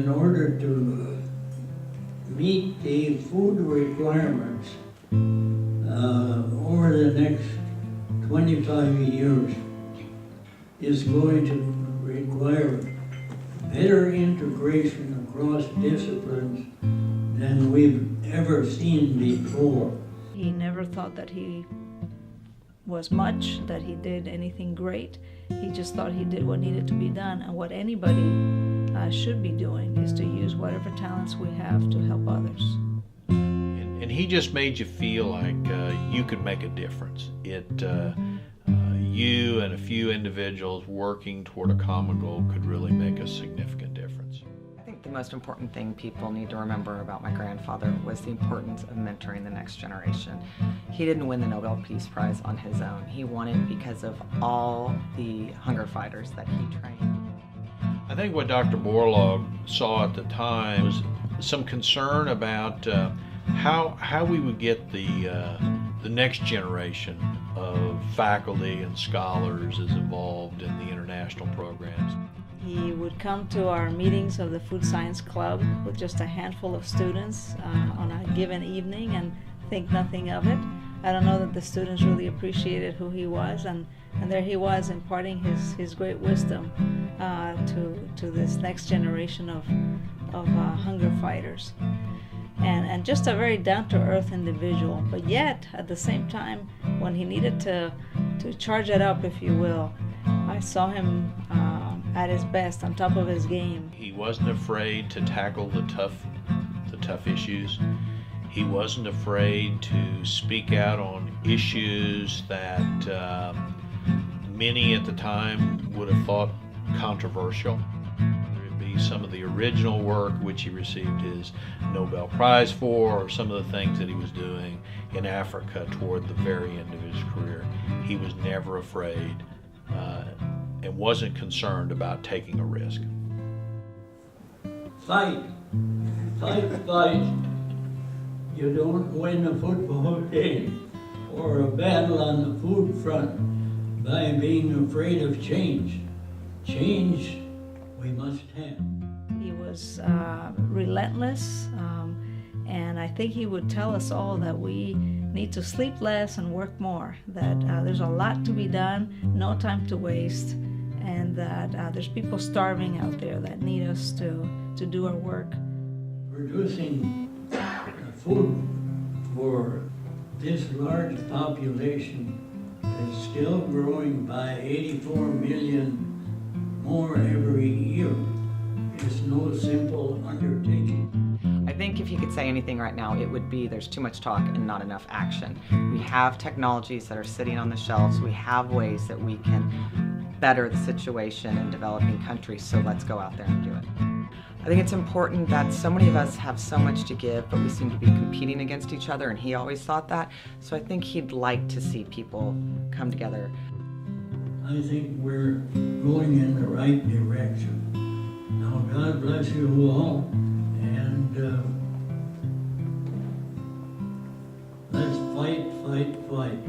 order to meet the food requirements over the next 25 years is going to require better integration across disciplines than we've ever seen before. He never thought that he was much, that he did anything great. He just thought he did what needed to be done, and what anybody should be doing is to use whatever talents we have to help others. And he just made you feel like you could make a difference. You and a few individuals working toward a common goal could really make a significant difference. I think the most important thing people need to remember about my grandfather was the importance of mentoring the next generation. He didn't win the Nobel Peace Prize on his own. He won it because of all the hunger fighters that he trained. I think what Dr. Borlaug saw at the time was some concern about how we would get the next generation of faculty and scholars as involved in the international programs. He would come to our meetings of the Food Science Club with just a handful of students on a given evening and think nothing of it. I don't know that the students really appreciated who he was, and there he was imparting his great wisdom to this next generation of hunger fighters. And just a very down-to-earth individual, but yet at the same time, when he needed to charge it up, if you will, I saw him at his best, on top of his game. He wasn't afraid to tackle the tough issues. He wasn't afraid to speak out on issues that many at the time would have thought controversial. Whether it be some of the original work which he received his Nobel Prize for, or some of the things that he was doing in Africa toward the very end of his career. He was never afraid and wasn't concerned about taking a risk. Fight, fight, fight. You don't win a football game or a battle on the food front by being afraid of change. Change we must have. He was relentless, and I think he would tell us all that we need to sleep less and work more, that there's a lot to be done, no time to waste, and that there's people starving out there that need us to do our work. Producing food for this large population is still growing by 84 million more every year. It's no simple undertaking. I think if you could say anything right now, it would be there's too much talk and not enough action. We have technologies that are sitting on the shelves. We have ways that we can better the situation in developing countries, so let's go out there and do it. I think it's important that so many of us have so much to give, but we seem to be competing against each other, and he always thought that. So I think he'd like to see people come together. I think we're going in the right direction. Now, God bless you all, and let's fight, fight, fight.